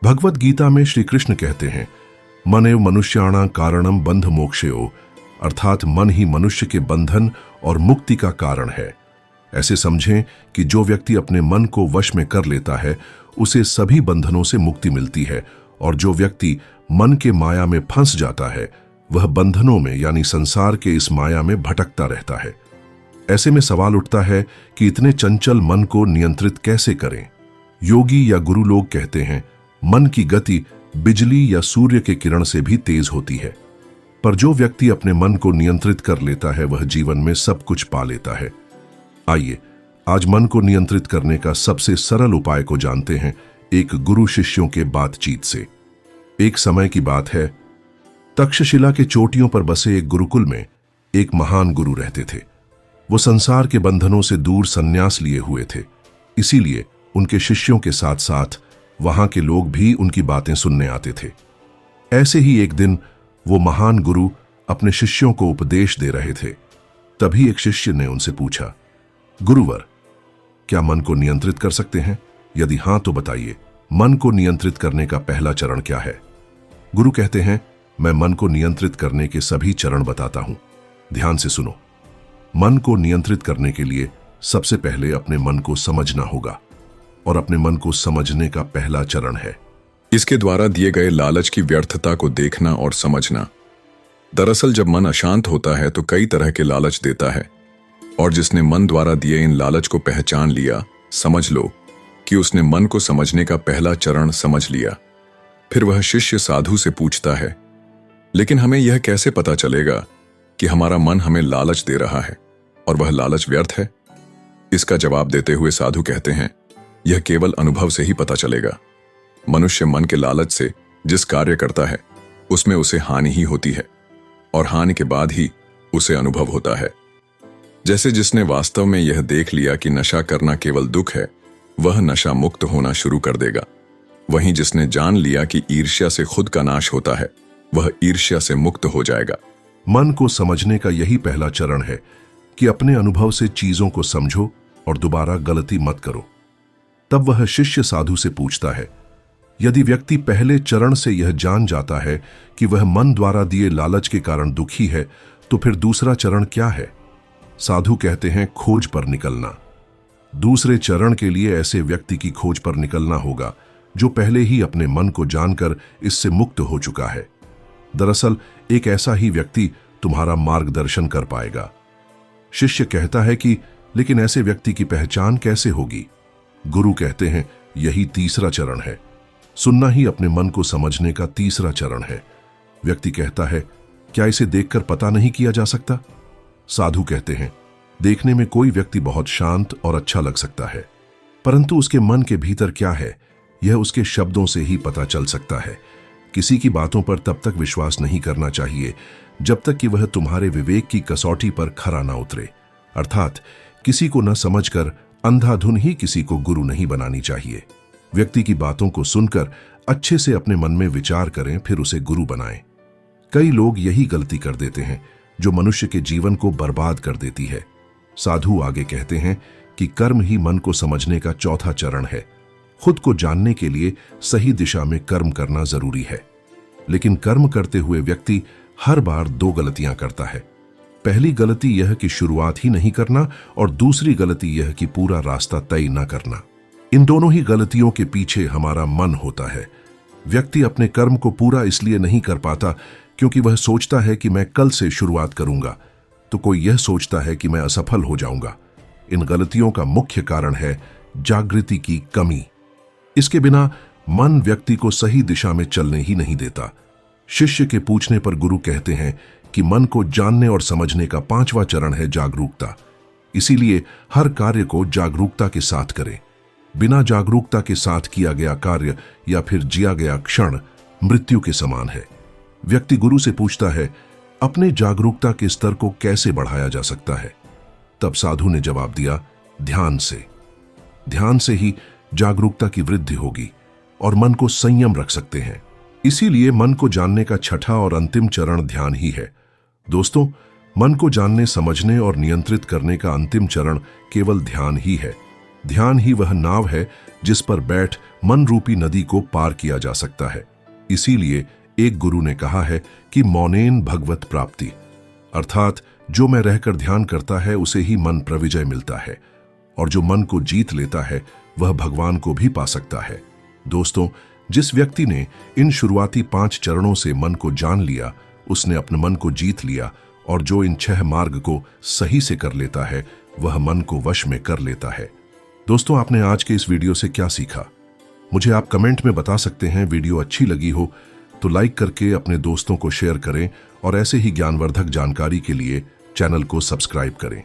भगवत गीता में श्री कृष्ण कहते हैं, मन एव मनुष्याणा कारणम बंध मोक्षयो, अर्थात मन ही मनुष्य के बंधन और मुक्ति का कारण है। ऐसे समझें कि जो व्यक्ति अपने मन को वश में कर लेता है उसे सभी बंधनों से मुक्ति मिलती है, और जो व्यक्ति मन के माया में फंस जाता है वह बंधनों में यानी संसार के इस माया में भटकता रहता है। ऐसे में सवाल उठता है कि इतने चंचल मन को नियंत्रित कैसे करें। योगी या गुरु लोग कहते हैं, मन की गति बिजली या सूर्य के किरण से भी तेज होती है, पर जो व्यक्ति अपने मन को नियंत्रित कर लेता है वह जीवन में सब कुछ पा लेता है। आइए आज मन को नियंत्रित करने का सबसे सरल उपाय को जानते हैं एक गुरु शिष्यों के बातचीत से। एक समय की बात है, तक्षशिला के चोटियों पर बसे एक गुरुकुल में एक महान गुरु रहते थे। वो संसार के बंधनों से दूर संन्यास लिए हुए थे, इसीलिए उनके शिष्यों के साथ साथ वहां के लोग भी उनकी बातें सुनने आते थे। ऐसे ही एक दिन वो महान गुरु अपने शिष्यों को उपदेश दे रहे थे। तभी एक शिष्य ने उनसे पूछा, गुरुवर, क्या मन को नियंत्रित कर सकते हैं? यदि हां तो बताइए, मन को नियंत्रित करने का पहला चरण क्या है? गुरु कहते हैं, मैं मन को नियंत्रित करने के सभी चरण बताता हूं, ध्यान से सुनो। मन को नियंत्रित करने के लिए सबसे पहले अपने मन को समझना होगा, और अपने मन को समझने का पहला चरण है इसके द्वारा दिए गए लालच की व्यर्थता को देखना और समझना। दरअसल जब मन अशांत होता है तो कई तरह के लालच देता है, और जिसने मन द्वारा दिए इन लालच को पहचान लिया, समझ लो कि उसने मन को समझने का पहला चरण समझ लिया। फिर वह शिष्य साधु से पूछता है, लेकिन हमें यह कैसे पता चलेगा कि हमारा मन हमें लालच दे रहा है और वह लालच व्यर्थ है? इसका जवाब देते हुए साधु कहते हैं, यह केवल अनुभव से ही पता चलेगा। मनुष्य मन के लालच से जिस कार्य करता है उसमें उसे हानि ही होती है, और हानि के बाद ही उसे अनुभव होता है। जैसे जिसने वास्तव में यह देख लिया कि नशा करना केवल दुख है, वह नशा मुक्त होना शुरू कर देगा। वहीं जिसने जान लिया कि ईर्ष्या से खुद का नाश होता है, वह ईर्ष्या से मुक्त हो जाएगा। मन को समझने का यही पहला चरण है कि अपने अनुभव से चीजों को समझो और दोबारा गलती मत करो। तब वह शिष्य साधु से पूछता है, यदि व्यक्ति पहले चरण से यह जान जाता है कि वह मन द्वारा दिए लालच के कारण दुखी है, तो फिर दूसरा चरण क्या है? साधु कहते हैं, खोज पर निकलना। दूसरे चरण के लिए ऐसे व्यक्ति की खोज पर निकलना होगा जो पहले ही अपने मन को जानकर इससे मुक्त हो चुका है। दरअसल एक ऐसा ही व्यक्ति तुम्हारा मार्गदर्शन कर पाएगा। शिष्य कहता है कि लेकिन ऐसे व्यक्ति की पहचान कैसे होगी? गुरु कहते हैं, यही तीसरा चरण है। सुनना ही अपने मन को समझने का तीसरा चरण है। व्यक्ति कहता है, क्या इसे देखकर पता नहीं किया जा सकता? साधु कहते हैं, देखने में कोई व्यक्ति बहुत शांत और अच्छा लग सकता है, परंतु उसके मन के भीतर क्या है यह उसके शब्दों से ही पता चल सकता है। किसी की बातों पर तब तक विश्वास नहीं करना चाहिए जब तक कि वह तुम्हारे विवेक की कसौटी पर खरा ना उतरे। अर्थात किसी को न समझकर अंधाधुन ही किसी को गुरु नहीं बनानी चाहिए। व्यक्ति की बातों को सुनकर अच्छे से अपने मन में विचार करें, फिर उसे गुरु बनाएं। कई लोग यही गलती कर देते हैं जो मनुष्य के जीवन को बर्बाद कर देती है। साधु आगे कहते हैं कि कर्म ही मन को समझने का चौथा चरण है। खुद को जानने के लिए सही दिशा में कर्म करना जरूरी है, लेकिन कर्म करते हुए व्यक्ति हर बार दो गलतियां करता है। पहली गलती यह कि शुरुआत ही नहीं करना, और दूसरी गलती यह कि पूरा रास्ता तय न करना। इन दोनों ही गलतियों के पीछे हमारा मन होता है। व्यक्ति अपने कर्म को पूरा इसलिए नहीं कर पाता क्योंकि वह सोचता है कि मैं कल से शुरुआत करूंगा, तो कोई यह सोचता है कि मैं असफल हो जाऊंगा। इन गलतियों का मुख्य कारण है जागृति की कमी। इसके बिना मन व्यक्ति को सही दिशा में चलने ही नहीं देता। शिष्य के पूछने पर गुरु कहते हैं कि मन को जानने और समझने का पांचवा चरण है जागरूकता। इसीलिए हर कार्य को जागरूकता के साथ करें। बिना जागरूकता के साथ किया गया कार्य या फिर जिया गया क्षण मृत्यु के समान है। व्यक्ति गुरु से पूछता है, अपने जागरूकता के स्तर को कैसे बढ़ाया जा सकता है? तब साधु ने जवाब दिया, ध्यान से। ध्यान से ही जागरूकता की वृद्धि होगी और मन को संयम रख सकते हैं। इसीलिए मन को जानने का छठा और अंतिम चरण ध्यान ही है। दोस्तों, मन को जानने, समझने और नियंत्रित करने का अंतिम चरण केवल ध्यान ही है। ध्यान ही वह नाव है जिस पर बैठ मन रूपी नदी को पार किया जा सकता है। इसीलिए एक गुरु ने कहा है कि मौनेन भगवत प्राप्ति, अर्थात जो मैं रहकर ध्यान करता है उसे ही मन प्रविजय मिलता है, और जो मन को जीत लेता है वह भगवान को भी पा सकता है। दोस्तों, जिस व्यक्ति ने इन शुरुआती 5 चरणों से मन को जान लिया, उसने अपने मन को जीत लिया, और जो इन 6 मार्ग को सही से कर लेता है वह मन को वश में कर लेता है। दोस्तों, आपने आज के इस वीडियो से क्या सीखा, मुझे आप कमेंट में बता सकते हैं। वीडियो अच्छी लगी हो तो लाइक करके अपने दोस्तों को शेयर करें, और ऐसे ही ज्ञानवर्धक जानकारी के लिए चैनल को सब्सक्राइब करें।